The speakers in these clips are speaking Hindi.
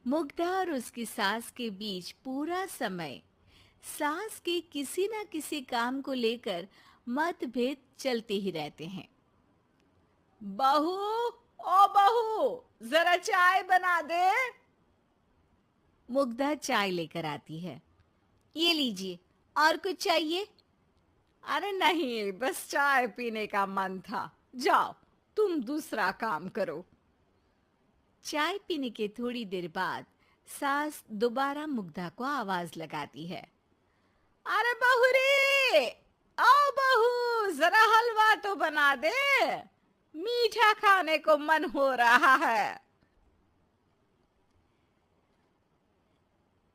मुग्धा और उसकी सास के बीच पूरा समय सास के किसी न किसी काम को लेकर मतभेद चलते ही रहते हैं। बहू, ओ बहू, जरा चाय बना दे। मुग्धा चाय लेकर आती है। ये लीजिए, और कुछ चाहिए? अरे नहीं, बस चाय पीने का मन था। जाओ, तुम दूसरा काम करो। चाय पीने के थोड़ी देर बाद सास दोबारा मुग्धा को आवाज लगाती है। अरे बहू रे, आओ बहू, जरा हलवा तो बना दे, मीठा खाने को मन हो रहा है।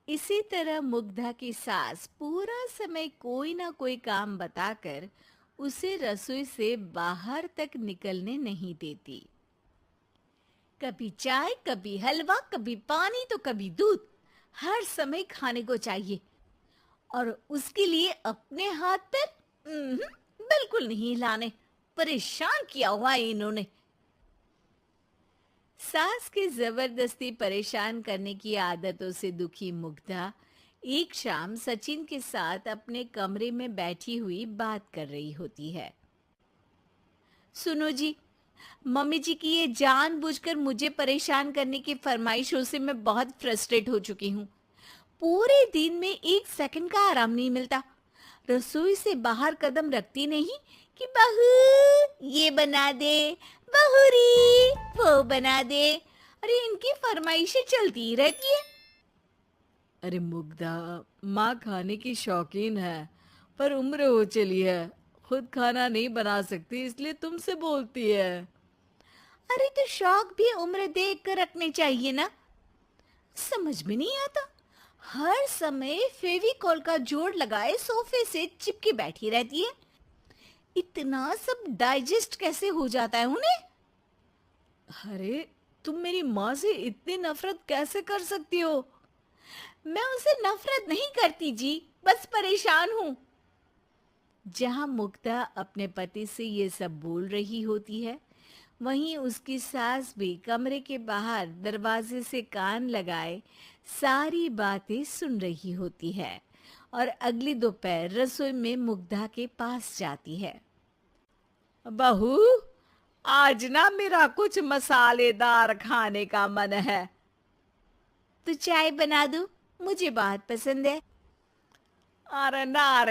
इसी तरह मुग्धा की सास पूरा समय कोई ना कोई काम बताकर उसे रसोई से बाहर तक निकलने नहीं देती। कभी चाय, कभी हलवा, कभी पानी तो कभी दूध, हर समय खाने को चाहिए। और उसके लिए अपने हाथ पैर बिल्कुल नहीं हिलाने। परेशान किया हुआ है इन्होंने। सास के जबरदस्ती परेशान करने की आदतों से दुखी मुग्धा एक शाम सचिन के साथ अपने कमरे में बैठी हुई बात कर रही होती है। सुनो जी, मम्मी जी की ये जानबूझकर मुझे परेशान करने की फरमाइशों से मैं बहुत फ्रस्ट्रेट हो चुकी हूँ। पूरे दिन में एक सेकंड का आराम नहीं मिलता। रसोई से बाहर कदम रखती नहीं कि बहू ये बना दे, बहुरी वो बना दे। अरे इनकी फरमाइशें चलती ही रहती है। अरे मुग्धा, माँ खाने की शौकीन है, पर उम्र हो चली है, खुद खाना नहीं बना सकती, इसलिए तुमसे बोलती है। अरे तो शौक भी उम्र देख कर रखने चाहिए ना। समझ में नहीं आता, हर समय फेविकॉल का जोड़ लगाए सोफे से चिपके बैठी रहती है। इतना सब डाइजेस्ट कैसे हो जाता है उन्हें? अरे तुम मेरी माँ से इतनी नफरत कैसे कर सकती हो? मैं उनसे नफरत नहीं करती जी, बस परेशान हूँ। जहाँ मुग्धा अपने पति से ये सब बोल रही होती है, वहीं उसकी सास भी कमरे के बाहर दरवाजे से कान लगाए सारी बातें सुन रही होती है और अगली दोपहर रसोई में मुग्धा के पास जाती है। बहू, आज ना मेरा कुछ मसालेदार खाने का मन है। तो चाय बना दूं? मुझे बहुत पसंद है। अरे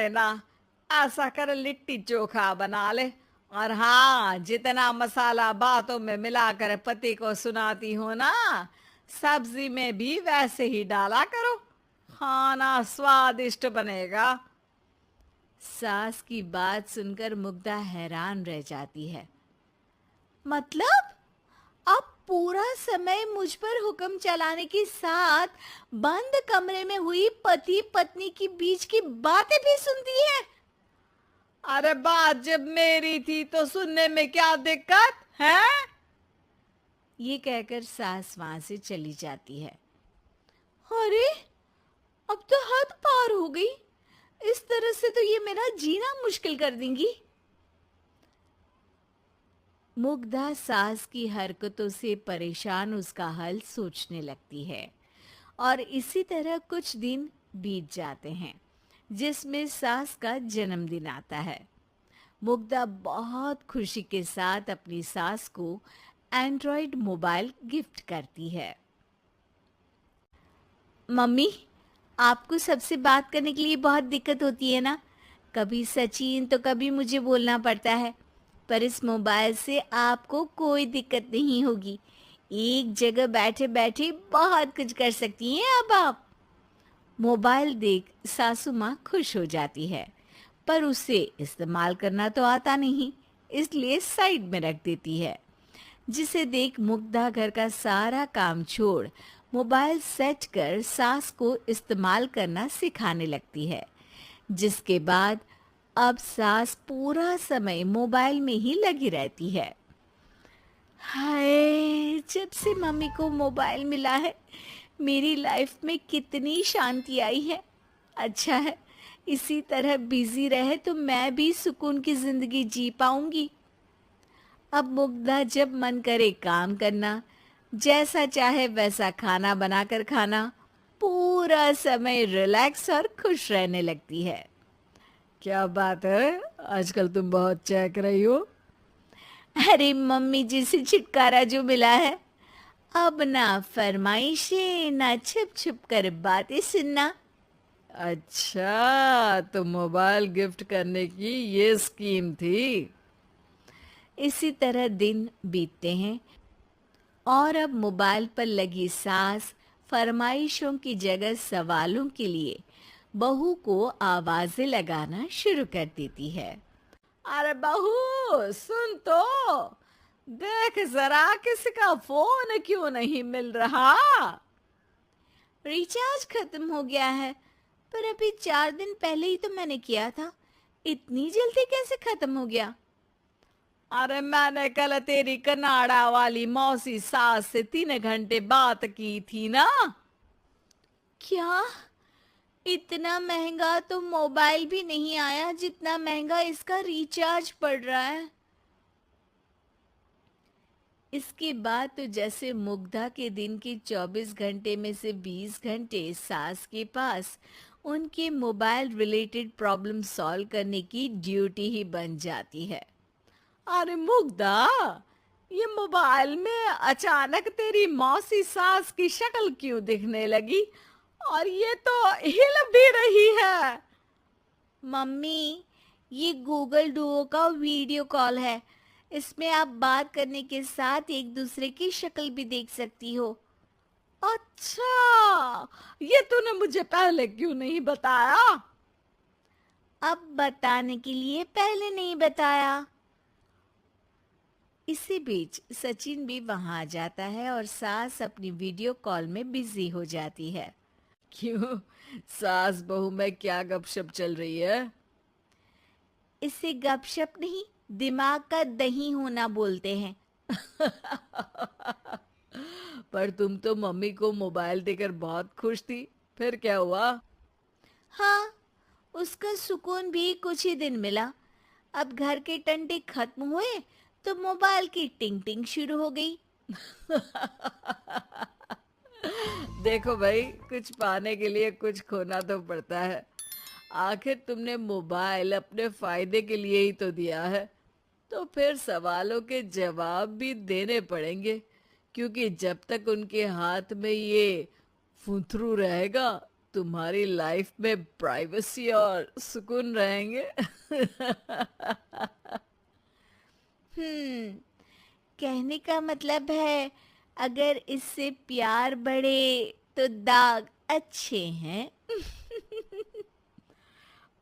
ना, ऐसा कर लिट्टी चोखा बना ले। और हाँ, जितना मसाला बातों में मिलाकर पति को सुनाती हो ना, सब्जी में भी वैसे ही डाला करो, खाना स्वादिष्ट बनेगा। सास की बात सुनकर मुग्धा हैरान रह जाती है। मतलब आप पूरा समय मुझ पर हुक्म चलाने के साथ बंद कमरे में हुई पति पत्नी की बीच की बातें भी सुनती है? अरे बात जब मेरी थी तो सुनने में क्या दिक्कत है? ये कहकर सास वहां से चली जाती है। अरे अब तो हद पार हो गई। इस तरह से तो ये मेरा जीना मुश्किल कर देंगी। मुग्धा सास की हरकतों से परेशान उसका हल सोचने लगती है और इसी तरह कुछ दिन बीत जाते हैं जिसमें सास का जन्मदिन आता है। मुग्धा बहुत खुशी के साथ अपनी सास को एंड्रॉयड मोबाइल गिफ्ट करती है। मम्मी, आपको सबसे बात करने के लिए बहुत दिक्कत होती है ना? कभी सचिन तो कभी मुझे बोलना पड़ता है, पर इस मोबाइल से आपको कोई दिक्कत नहीं होगी। एक जगह बैठे बैठे बहुत कुछ कर सकती हैं अब आप। मोबाइल देख सासू माँ खुश हो जाती है, पर उसे इस्तेमाल करना तो आता नहीं, इसलिए साइड में रख देती है। जिसे देख मुग्धा घर का सारा काम छोड़ मोबाइल सेट कर सास को इस्तेमाल करना सिखाने लगती है, जिसके बाद अब सास पूरा समय मोबाइल में ही लगी रहती है। हाय, जब से मम्मी को मोबाइल मिला है मेरी लाइफ में कितनी शांति आई है। अच्छा है, इसी तरह बिजी रहे तो मैं भी सुकून की जिंदगी जी पाऊंगी। अब मुग्धा जब मन करे काम करना, जैसा चाहे वैसा खाना बनाकर खाना, पूरा समय रिलैक्स और खुश रहने लगती है। क्या बात है, आजकल तुम बहुत चहक रही हो। अरे मम्मी जी से छुटकारा जो मिला है, अब ना फरमाइशें ना छुप छुप कर बातें सुनना। अच्छा, तो मोबाइल गिफ्ट करने की ये स्कीम थी। इसी तरह दिन बीतते हैं और अब मोबाइल पर लगी सास फरमाइशों की जगह सवालों के लिए बहू को आवाजें लगाना शुरू कर देती है। अरे बहू सुन तो, देख जरा किसी का फोन क्यों नहीं मिल रहा। रिचार्ज खत्म हो गया है, पर अभी 4 दिन पहले ही तो मैंने किया था, इतनी जल्दी कैसे खत्म हो गया। अरे मैंने कल तेरी कनाडा वाली मौसी सास से 3 घंटे बात की थी ना। क्या, इतना महंगा तो मोबाइल भी नहीं आया जितना महंगा इसका रिचार्ज पड़ रहा है। इसके बाद तो जैसे मुग्धा के दिन के 24 घंटे में से 20 घंटे सास के पास उनके मोबाइल रिलेटेड प्रॉब्लम सॉल्व करने की ड्यूटी ही बन जाती है। अरे मुग्धा, ये मोबाइल में अचानक तेरी मौसी सास की शक्ल क्यों दिखने लगी, और ये तो हिल भी रही है। मम्मी, ये गूगल डुओ का वीडियो कॉल है, इसमें आप बात करने के साथ एक दूसरे की शक्ल भी देख सकती हो। अच्छा, ये तूने मुझे पहले क्यों नहीं बताया। अब बताने के लिए पहले नहीं बताया। इसी बीच सचिन भी वहां आ जाता है और सास अपनी वीडियो कॉल में बिजी हो जाती है। क्यों, सास बहू में क्या गपशप चल रही है। इसे गपशप नहीं, दिमाग का दही होना बोलते हैं। पर तुम तो मम्मी को मोबाइल देकर बहुत खुश थी, फिर क्या हुआ। हाँ, उसका सुकून भी कुछ ही दिन मिला। अब घर के टंटे खत्म हुए तो मोबाइल की टिंग टिंग शुरू हो गई। देखो भाई, कुछ पाने के लिए कुछ खोना तो पड़ता है। आखिर तुमने मोबाइल अपने फायदे के लिए ही तो दिया है, तो फिर सवालों के जवाब भी देने पड़ेंगे, क्योंकि जब तक उनके हाथ में ये फुंथरू रहेगा, तुम्हारी लाइफ में प्राइवेसी और सुकून रहेंगे। कहने का मतलब है, अगर इससे प्यार बढ़े तो दाग अच्छे हैं।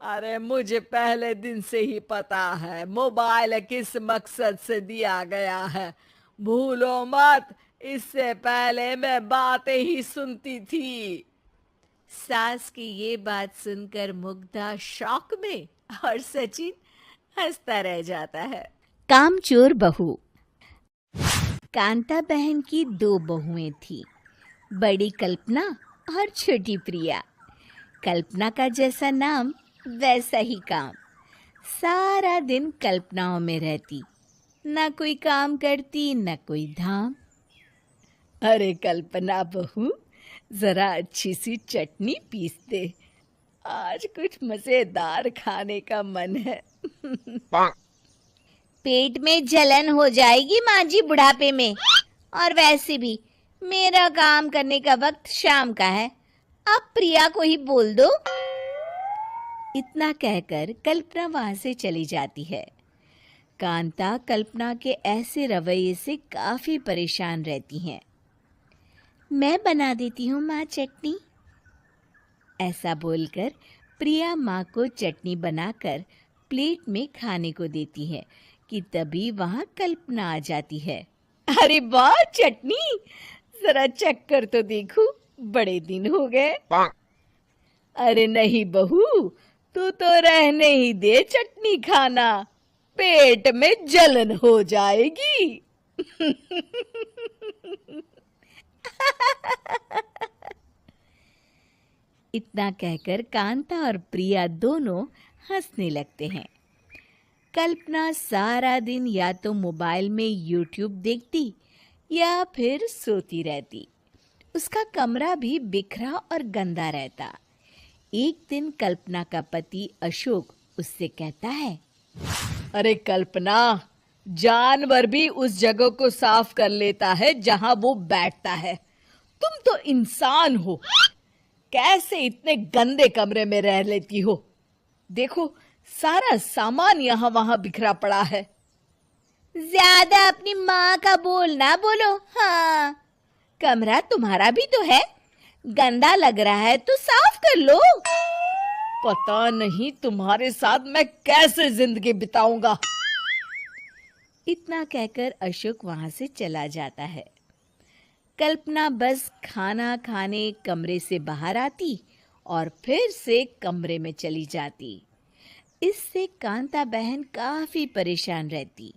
अरे मुझे पहले दिन से ही पता है मोबाइल किस मकसद से दिया गया है, भूलो मत। इससे पहले मैं बातें ही सुनती थी। सास की ये बात सुनकर मुग्धा शॉक में और सचिन हंसता रह जाता है। कामचोर बहू। कांता बहन की 2 बहुएं थी, बड़ी कल्पना और छोटी प्रिया। कल्पना का जैसा नाम वैसा ही काम, सारा दिन कल्पनाओं में रहती, ना कोई काम करती ना कोई धाम। अरे कल्पना बहू, जरा अच्छी सी चटनी पीस दे, आज कुछ मजेदार खाने का मन है। पेट में जलन हो जाएगी माँ जी बुढ़ापे में, और वैसे भी मेरा काम करने का वक्त शाम का है, आप प्रिया को ही बोल दो। इतना कहकर कल्पना वहां से चली जाती है। कांता कल्पना के ऐसे रवैये से काफी परेशान रहती हैं। मैं बना देती हूँ माँ चटनी, ऐसा बोलकर प्रिया माँ को चटनी बनाकर प्लेट में खाने को देती है कि तभी वहां कल्पना आ जाती है। अरे वाह चटनी, जरा चख कर तो देखूं, बड़े दिन हो गए। अरे नहीं बहू, तू तो रहने ही दे चटनी खाना, पेट में जलन हो जाएगी। इतना कहकर कांता और प्रिया दोनों हंसने लगते हैं। कल्पना सारा दिन या तो मोबाइल में यूट्यूब देखती या फिर सोती रहती। उसका कमरा भी बिखरा और गंदा रहता। एक दिन कल्पना का पति अशोक उससे कहता है, अरे कल्पना, जानवर भी उस जगह को साफ कर लेता है जहां वो बैठता है। तुम तो इंसान हो, कैसे इतने गंदे कमरे में रह लेती हो? देखो, सारा सामान यहाँ वहां बिखरा पड़ा है। ज्यादा अपनी माँ का बोल ना बोलो। हाँ, कमरा तुम्हारा भी तो है, गंदा लग रहा है तो साफ कर लो। पता नहीं तुम्हारे साथ मैं कैसे जिंदगी बिताऊंगा। इतना कहकर अशोक वहां से चला जाता है। कल्पना बस खाना खाने कमरे से बाहर आती और फिर से कमरे में चली जाती। इससे कांता बहन काफी परेशान रहती।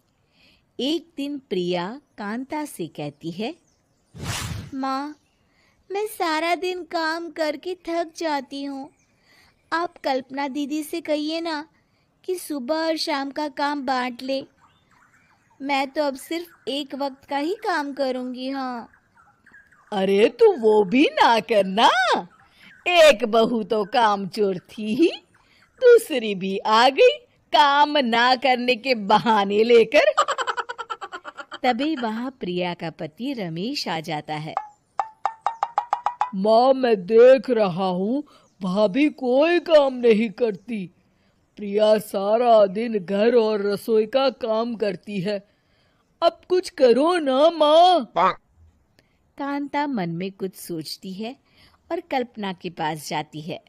एक दिन प्रिया कांता से कहती है, माँ, मैं सारा दिन काम करके थक जाती हूँ। आप कल्पना दीदी से कहिए ना कि सुबह और शाम का काम बांट ले। मैं तो अब सिर्फ एक वक्त का ही काम करूँगी। हाँ। अरे तू वो भी ना करना, एक बहू तो कामचोर थी ही, दूसरी भी आ गई काम ना करने के बहाने लेकर। तभी वहां प्रिया का पति रमेश आ जाता है। माँ, मैं देख रहा हूँ भाभी कोई काम नहीं करती। प्रिया सारा दिन घर और रसोई का काम करती है। अब कुछ करो ना माँ। कांता मन में कुछ सोचती है और कल्पना के पास जाती है।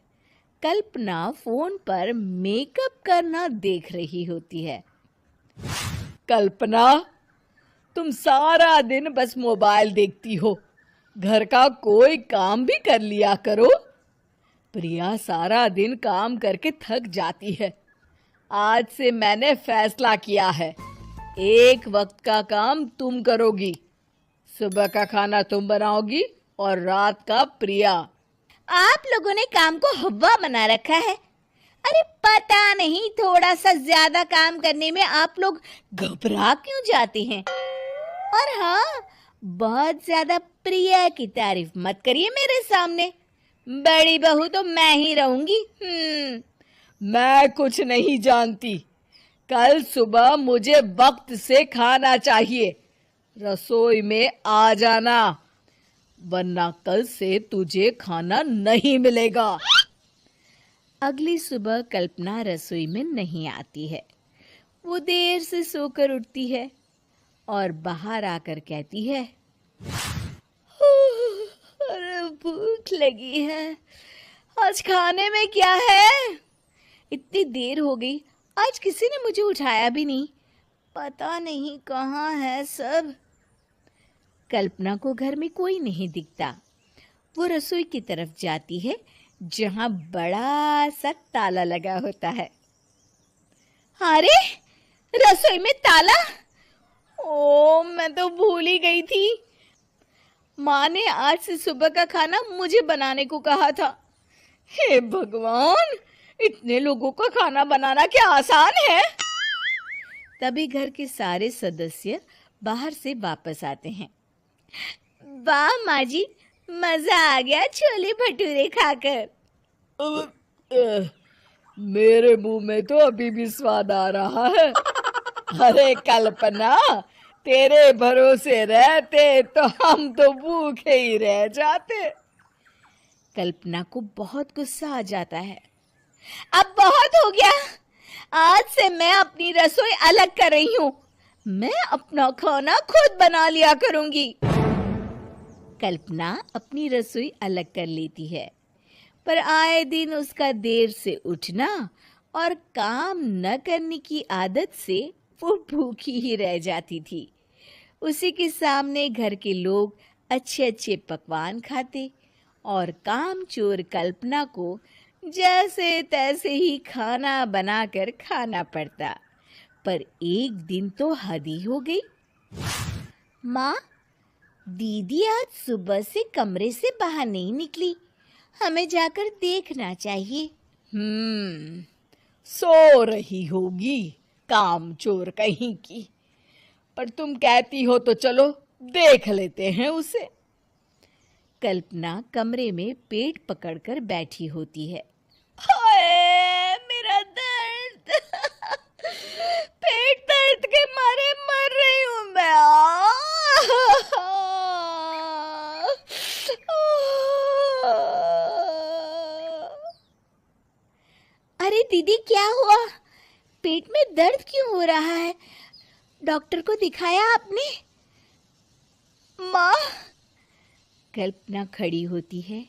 कल्पना फोन पर मेकअप करना देख रही होती है। कल्पना, तुम सारा दिन बस मोबाइल देखती हो, घर का कोई काम भी कर लिया करो। प्रिया सारा दिन काम करके थक जाती है। आज से मैंने फैसला किया है, एक वक्त का काम तुम करोगी। सुबह का खाना तुम बनाओगी और रात का प्रिया। आप लोगों ने काम को हवा बना रखा है। अरे पता नहीं थोड़ा सा ज्यादा काम करने में आप लोग घबरा क्यों जाते हैं। और हाँ, बहुत ज्यादा प्रिया की तारीफ मत करिए मेरे सामने। बड़ी बहू तो मैं ही रहूंगी। मैं कुछ नहीं जानती। कल सुबह मुझे वक्त से खाना चाहिए। रसोई में आ जाना, वरना कल से तुझे खाना नहीं मिलेगा। अगली सुबह कल्पना रसोई में नहीं आती है। वो देर से सोकर उठती है और बाहर आकर कहती है, अरे भूख लगी है, आज खाने में क्या है? इतनी देर हो गई, आज किसी ने मुझे उठाया भी नहीं। पता नहीं कहाँ है सब। कल्पना को घर में कोई नहीं दिखता। वो रसोई की तरफ जाती है जहाँ बड़ा सा ताला लगा होता है। अरे, रसोई में ताला! ओ, मैं तो भूल ही गई थी। माँ ने आज से सुबह का खाना मुझे बनाने को कहा था। हे भगवान, इतने लोगों का खाना बनाना क्या आसान है? तभी घर के सारे सदस्य बाहर से वापस आते हैं। वाह माँ जी, मजा आ गया छोले भटूरे खाकर। मेरे मुंह में तो अभी भी स्वाद आ रहा है। अरे कल्पना, तेरे भरोसे रहते तो हम तो भूखे ही रह जाते। कल्पना को बहुत गुस्सा आ जाता है। अब बहुत हो गया, आज से मैं अपनी रसोई अलग कर रही हूँ। मैं अपना खाना खुद बना लिया करूंगी। कल्पना अपनी रसोई अलग कर लेती है, पर आए दिन उसका देर से उठना और काम न करने की आदत से वो भूखी ही रह जाती थी। उसी के सामने घर के लोग अच्छे अच्छे पकवान खाते और कामचोर कल्पना को जैसे तैसे ही खाना बनाकर खाना पड़ता। पर एक दिन तो हद ही हो गई। माँ, दीदी आज सुबह से कमरे से बाहर नहीं निकली, हमें जाकर देखना चाहिए। सो रही होगी, कामचोर कहीं की। पर तुम कहती हो तो चलो, देख लेते हैं उसे। कल्पना कमरे में पेट पकड़कर बैठी होती है। हाय मेरा दर्द पेट दर्द के मारे मर रही हूँ मैं। अरे दीदी क्या हुआ? पेट में दर्द क्यों हो रहा है? डॉक्टर को दिखाया आपने? माँ। कल्पना खड़ी होती है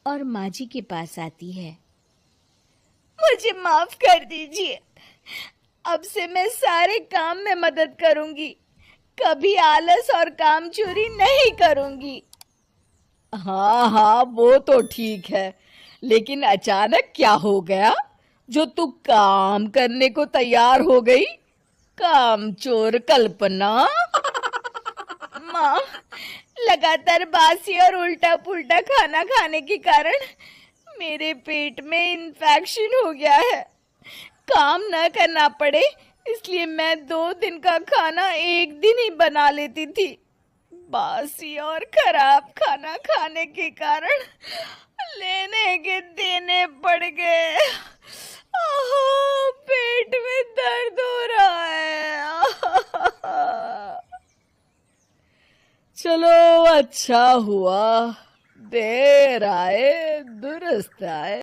और माँ जी के पास आती है। मुझे माफ कर दीजिए, अब से मैं सारे काम में मदद करूंगी, कभी आलस और काम चोरी नहीं करूंगी। हाँ हाँ वो तो ठीक है, लेकिन अचानक क्या हो गया जो तू काम करने को तैयार हो गई? काम चोर कल्पना। माँ, लगातार बासी और उल्टा पुल्टा खाना खाने के कारण मेरे पेट में इन्फेक्शन हो गया है। काम न करना पड़े इसलिए मैं 2 दिन का खाना एक दिन ही बना लेती थी। बासी और खराब खाना खाने के कारण लेने के देने पड़ गए। पेट में दर्द हो रहा है। चलो अच्छा हुआ, देर आए दुरुस्त आए।